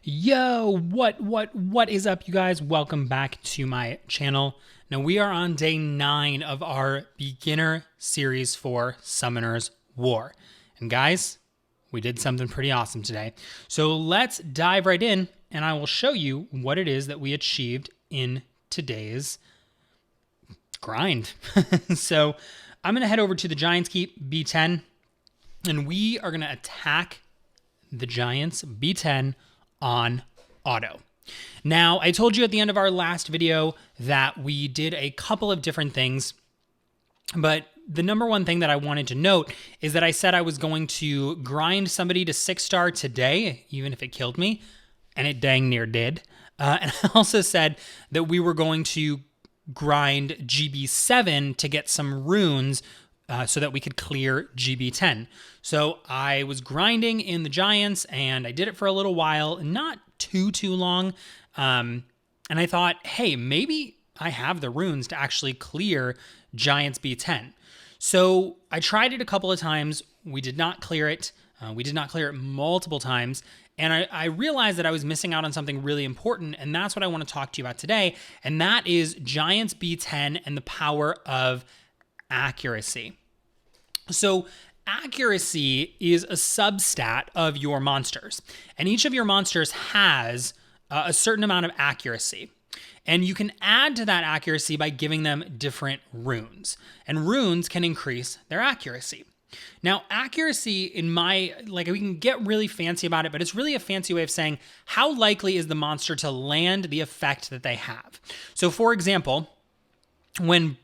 Yo, what is up, you guys? Welcome back to my channel. Now we are on day 9 of our beginner series for Summoner's War. And guys, we did something pretty awesome today. So let's dive right in and I will show you what it is that we achieved in today's grind. So I'm going to head over to the Giants Keep B10 and we are going to attack the Giants B10 on auto. Now, I told you at the end of our last video that we did a couple of different things, but the number one thing that I wanted to note is that I said I was going to grind somebody to 6-star today, even if it killed me, and it dang near did. And I also said that we were going to grind GB7 to get some runes so that we could clear GB10. So I was grinding in the Giants and I did it for a little while, not too long. And I thought, hey, maybe I have the runes to actually clear Giants B10. So I tried it a couple of times. We did not clear it. We did not clear it multiple times. And I realized that I was missing out on something really important. And that's what I want to talk to you about today. And that is Giants B10 and the power of accuracy. So accuracy is a substat of your monsters, and each of your monsters has a certain amount of accuracy. And you can add to that accuracy by giving them different runes, and runes can increase their accuracy. Now, accuracy we can get really fancy about it, but it's really a fancy way of saying how likely is the monster to land the effect that they have. So for example, when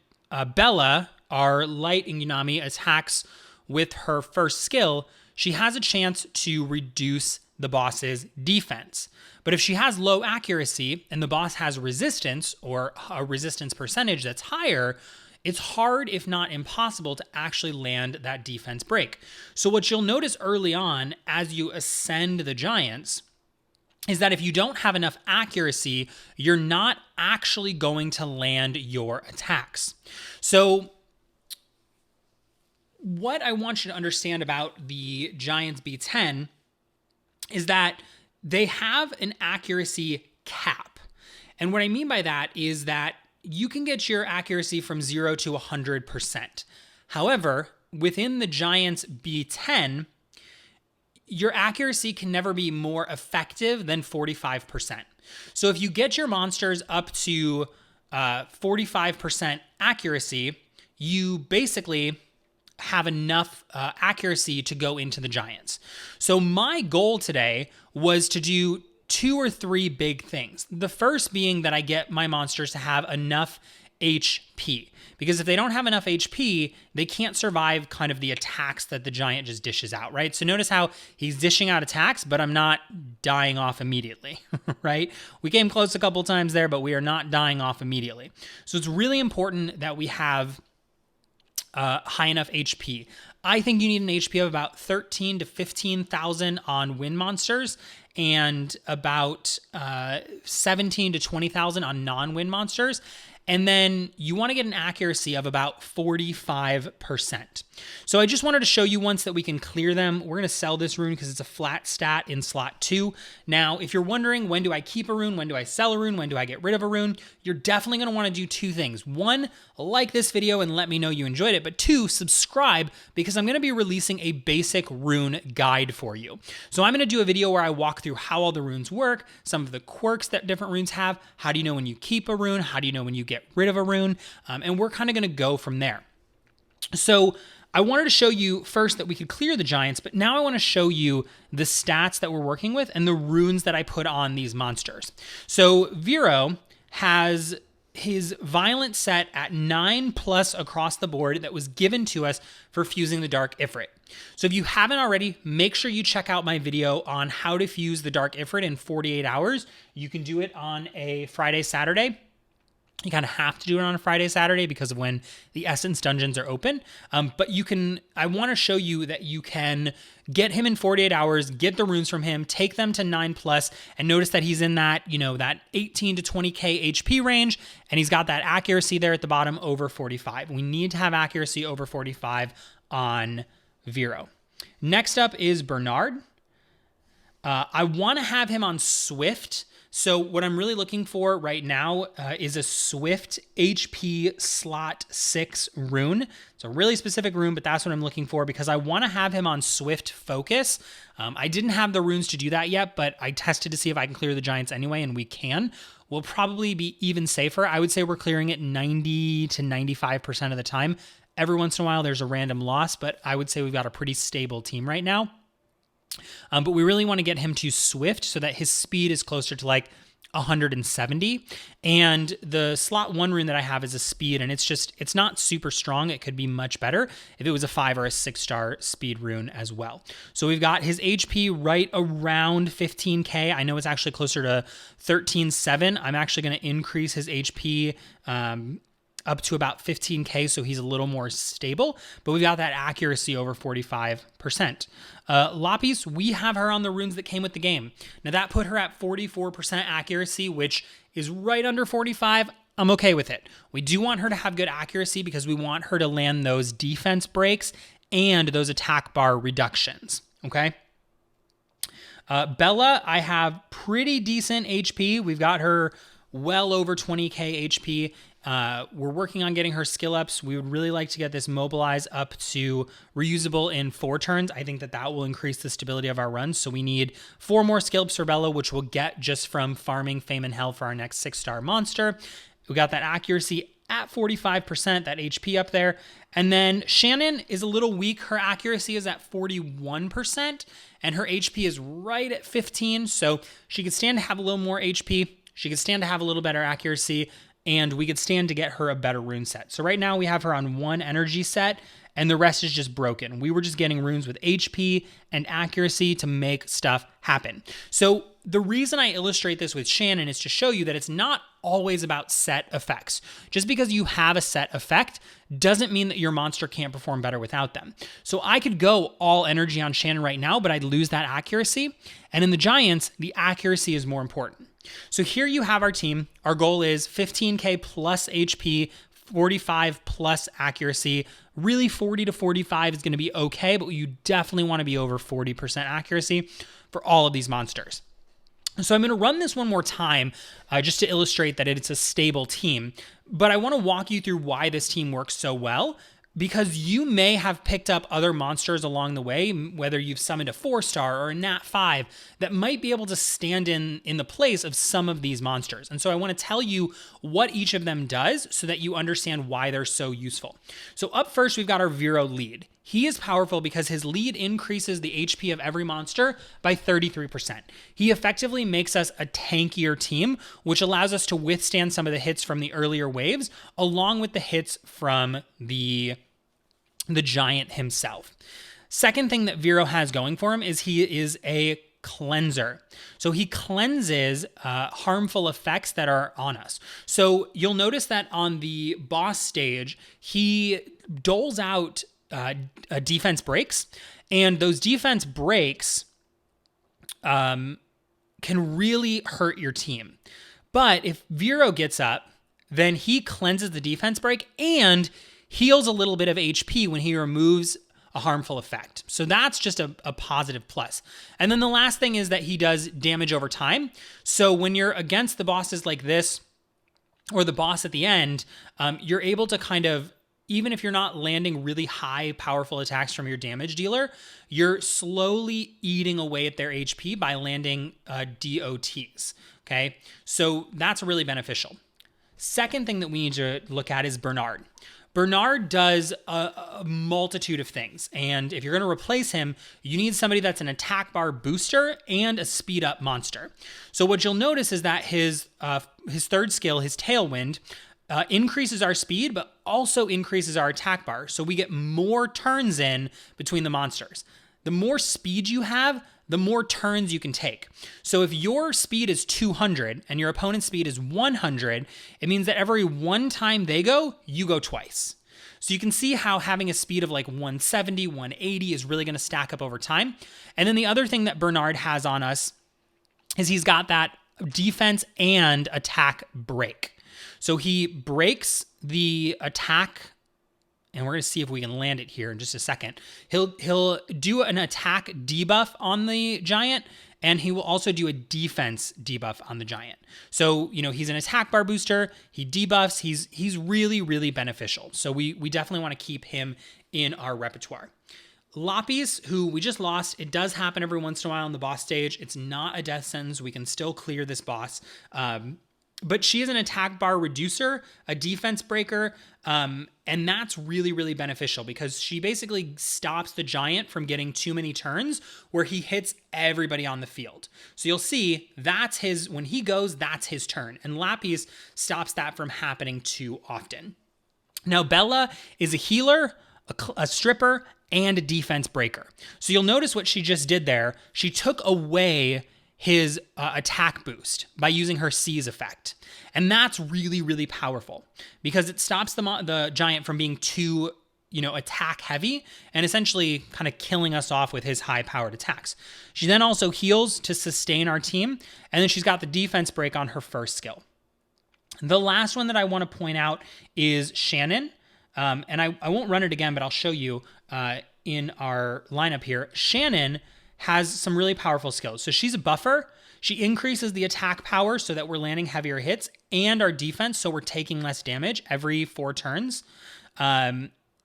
Bella, our light Ingunami, attacks with her first skill, she has a chance to reduce the boss's defense. But if she has low accuracy and the boss has resistance or a resistance percentage that's higher, it's hard, if not impossible, to actually land that defense break. So what you'll notice early on as you ascend the Giants is that if you don't have enough accuracy, you're not actually going to land your attacks. So what I want you to understand about the Giants B10 is that they have an accuracy cap. And what I mean by that is that you can get your accuracy from 0 to 100%. However, within the Giants B10, your accuracy can never be more effective than 45%. So if you get your monsters up to 45% accuracy, you basically have enough accuracy to go into the Giants. So my goal today was to do 2 or 3 big things. The first being that I get my monsters to have enough HP. Because if they don't have enough HP, they can't survive kind of the attacks that the Giant just dishes out, right? So notice how he's dishing out attacks, but I'm not dying off immediately, right? We came close a couple times there, but we are not dying off immediately. So it's really important that we have high enough HP. I think you need an HP of about 13 to 15,000 on win monsters and about 17 to 20,000 on non-win monsters. And then you want to get an accuracy of about 45%. So I just wanted to show you once that we can clear them. We're going to sell this rune because it's a flat stat in slot 2. Now, if you're wondering, when do I keep a rune? When do I sell a rune? When do I get rid of a rune? You're definitely going to want to do 2 things. 1, like this video and let me know you enjoyed it. But 2, subscribe because I'm going to be releasing a basic rune guide for you. So I'm going to do a video where I walk through how all the runes work, some of the quirks that different runes have. How do you know when you keep a rune? How do you know when you get rid of a rune? And we're kind of going to go from there. So I wanted to show you first that we could clear the Giants, but now I want to show you the stats that we're working with and the runes that I put on these monsters. So Vero has his violent set at 9+ across the board that was given to us for fusing the Dark Ifrit. So if you haven't already, make sure you check out my video on how to fuse the Dark Ifrit in 48 hours. You can do it on a Friday, Saturday. You kind of have to do it on a Friday, Saturday because of when the Essence dungeons are open. But I want to show you that you can get him in 48 hours, get the runes from him, take them to 9+, and notice that he's in that, that 18 to 20k HP range, and he's got that accuracy there at the bottom over 45. We need to have accuracy over 45 on Vero. Next up is Bernard. I want to have him on Swift. So what I'm really looking for right now is a Swift HP slot 6 rune. It's a really specific rune, but that's what I'm looking for because I want to have him on Swift focus. I didn't have the runes to do that yet, but I tested to see if I can clear the giants anyway, and we can. We'll probably be even safer. I would say we're clearing it 90 to 95% of the time. Every once in a while, there's a random loss, but I would say we've got a pretty stable team right now. But we really want to get him to Swift so that his speed is closer to like 170. And the slot 1 rune that I have is a speed, and it's not super strong. It could be much better if it was a 5 or a 6-star speed rune as well. So we've got his HP right around 15k. I know it's actually closer to 13.7. I'm actually going to increase his HP up to about 15k, so he's a little more stable, but we've got that accuracy over 45%. Lapis, we have her on the runes that came with the game. Now that put her at 44% accuracy, which is right under 45. I'm okay with it. We do want her to have good accuracy because we want her to land those defense breaks and those attack bar reductions, okay? Bella, I have pretty decent HP. We've got her well over 20k HP. We're working on getting her skill ups. We would really like to get this mobilize up to reusable in 4 turns. I think that will increase the stability of our runs. So we need 4 more skill ups for Bella, which we'll get just from farming Fame and Hell for our next 6-star monster. We got that accuracy at 45%, that HP up there. And then Shannon is a little weak. Her accuracy is at 41% and her HP is right at 15. So she could stand to have a little more HP. She could stand to have a little better accuracy, and we could stand to get her a better rune set. So right now we have her on 1 energy set, and the rest is just broken. We were just getting runes with HP and accuracy to make stuff happen. So the reason I illustrate this with Shannon is to show you that it's not always about set effects. Just because you have a set effect doesn't mean that your monster can't perform better without them. So I could go all energy on Shannon right now, but I'd lose that accuracy. And in the Giants, the accuracy is more important. So here you have our team. Our goal is 15k plus HP, 45 plus accuracy. Really 40 to 45 is going to be okay, but you definitely want to be over 40% accuracy for all of these monsters. So I'm going to run this one more time just to illustrate that it's a stable team. But I want to walk you through why this team works so well, because you may have picked up other monsters along the way, whether you've summoned a 4-star or a Nat 5 that might be able to stand in the place of some of these monsters. And so I want to tell you what each of them does so that you understand why they're so useful. So up first, we've got our Vero lead. He is powerful because his lead increases the HP of every monster by 33%. He effectively makes us a tankier team, which allows us to withstand some of the hits from the earlier waves, along with the hits from the giant himself. Second thing that Vero has going for him is he is a cleanser. So he cleanses harmful effects that are on us. So you'll notice that on the boss stage, he doles out defense breaks, and those defense breaks can really hurt your team. But if Vero gets up, then he cleanses the defense break and heals a little bit of HP when he removes a harmful effect. So that's just a positive plus. And then the last thing is that he does damage over time. So when you're against the bosses like this, or the boss at the end, you're able to kind of, even if you're not landing really high, powerful attacks from your damage dealer, you're slowly eating away at their HP by landing DOTs, okay? So that's really beneficial. Second thing that we need to look at is Bernard. Bernard does a multitude of things, and if you're going to replace him, you need somebody that's an attack bar booster and a speed up monster. So what you'll notice is that his third skill, his Tailwind, increases our speed, but also increases our attack bar. So we get more turns in between the monsters. The more speed you have, the more turns you can take. So if your speed is 200 and your opponent's speed is 100, it means that every one time they go, you go twice. So you can see how having a speed of like 170, 180 is really going to stack up over time. And then the other thing that Bernard has on us is he's got that defense and attack break. So he breaks the attack, and we're going to see if we can land it here in just a second. He'll do an attack debuff on the giant, and he will also do a defense debuff on the giant. So, he's an attack bar booster, he debuffs, he's really, really beneficial. So we definitely want to keep him in our repertoire. Lapis, who we just lost, it does happen every once in a while on the boss stage. It's not a death sentence. We can still clear this boss. But she is an attack bar reducer, a defense breaker, and that's really, really beneficial because she basically stops the giant from getting too many turns where he hits everybody on the field. So you'll see when he goes, that's his turn. And Lapis stops that from happening too often. Now, Bella is a healer, a stripper, and a defense breaker. So you'll notice what she just did there. She took away his attack boost by using her seize effect. And that's really, really powerful because it stops the giant from being too, attack heavy and essentially kind of killing us off with his high powered attacks. She then also heals to sustain our team. And then she's got the defense break on her first skill. The last one that I want to point out is Shannon. And I won't run it again, but I'll show you in our lineup here. Shannon has some really powerful skills. So she's a buffer. She increases the attack power so that we're landing heavier hits and our defense so we're taking less damage every 4 turns.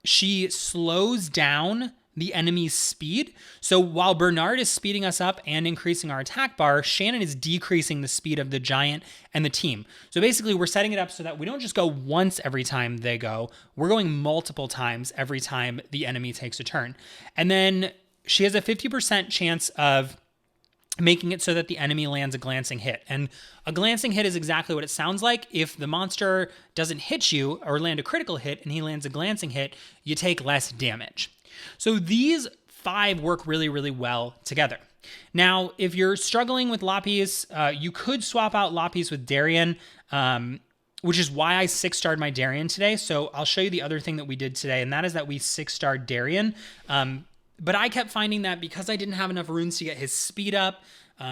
She slows down the enemy's speed. So while Bernard is speeding us up and increasing our attack bar, Shannon is decreasing the speed of the giant and the team. So basically we're setting it up so that we don't just go once every time they go, we're going multiple times every time the enemy takes a turn. And then she has a 50% chance of making it so that the enemy lands a glancing hit. And a glancing hit is exactly what it sounds like. If the monster doesn't hit you or land a critical hit and he lands a glancing hit, you take less damage. So these 5 work really, really well together. Now, if you're struggling with Lapis, you could swap out Lapis with Darien, which is why I 6-starred my Darien today. So I'll show you the other thing that we did today, and that is that we 6-starred Darien. But I kept finding that because I didn't have enough runes to get his speed up,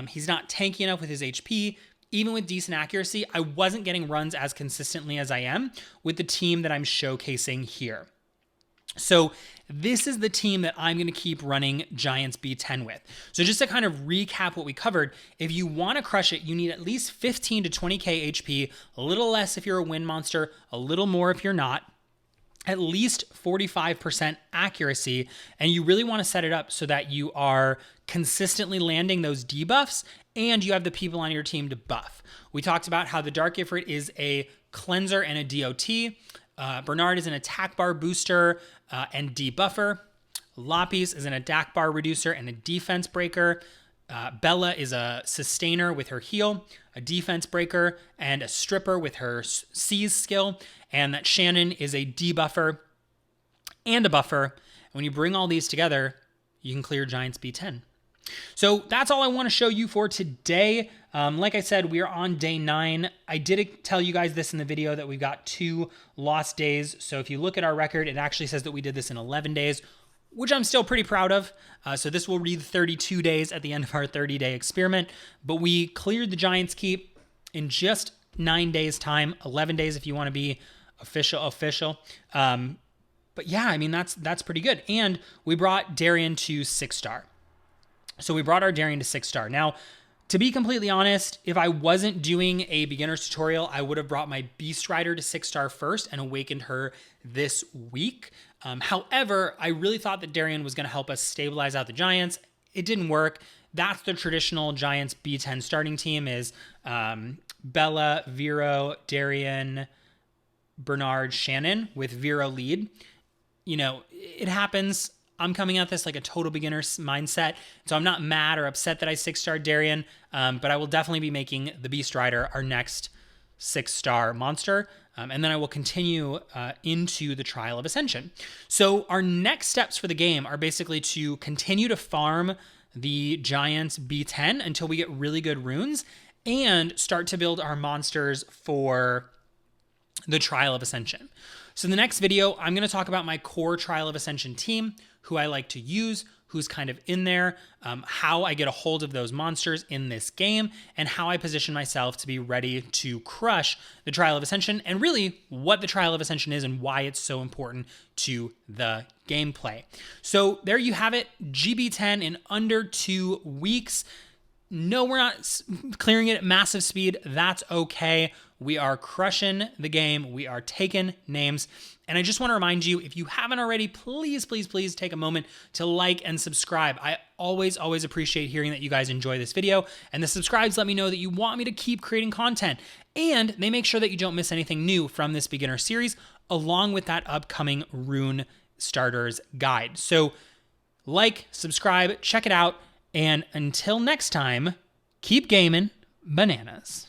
he's not tanky enough with his HP, even with decent accuracy, I wasn't getting runs as consistently as I am with the team that I'm showcasing here. So this is the team that I'm going to keep running Giants B10 with. So just to kind of recap what we covered, if you want to crush it, you need at least 15 to 20k HP, a little less if you're a wind monster, a little more if you're not, at least 45% accuracy, and you really want to set it up so that you are consistently landing those debuffs and you have the people on your team to buff. We talked about how the Dark Ifrit is a cleanser and a DOT. Bernard is an attack bar booster and debuffer. Lapis is an attack bar reducer and a defense breaker. Bella is a sustainer with her heal, a defense breaker, and a stripper with her seize skill. And that Shannon is a debuffer and a buffer. And when you bring all these together, you can clear Giants B10. So that's all I want to show you for today. Like I said, we are on day 9. I did tell you guys this in the video that we've got 2 lost days. So if you look at our record, it actually says that we did this in 11 days, which I'm still pretty proud of. So this will read 32 days at the end of our 30-day experiment. But we cleared the Giants Keep in just 9 days' time, 11 days if you want to be official. But yeah, I mean, that's pretty good. And we brought Darien to 6-star. So we brought our Darien to 6-star. Now, to be completely honest, if I wasn't doing a beginner's tutorial, I would have brought my Beast Rider to 6-star first and awakened her this week. However, I really thought that Darien was going to help us stabilize out the Giants. It didn't work. That's the traditional Giants B10 starting team is Bella, Vero, Darien, Bernard, Shannon with Vero lead. You know, it happens. I'm coming at this like a total beginner's mindset, so I'm not mad or upset that I 6-starred Darien, but I will definitely be making the Beast Rider our next 6-star monster, and then I will continue into the Trial of Ascension. So our next steps for the game are basically to continue to farm the Giants B10 until we get really good runes and start to build our monsters for the Trial of Ascension. So in the next video, I'm going to talk about my core Trial of Ascension team, who I like to use, who's kind of in there, how I get a hold of those monsters in this game, and how I position myself to be ready to crush the Trial of Ascension, and really what the Trial of Ascension is and why it's so important to the gameplay. So there you have it, GB10 in under 2 weeks. no, we're not clearing it at massive speed. That's okay. We are crushing the game. We are taking names. And I just want to remind you, if you haven't already, please, please, please take a moment to like and subscribe. I always, always appreciate hearing that you guys enjoy this video. And the subscribes let me know that you want me to keep creating content. And they make sure that you don't miss anything new from this beginner series, along with that upcoming Rune Starters guide. So like, subscribe, check it out. And until next time, keep gaming bananas.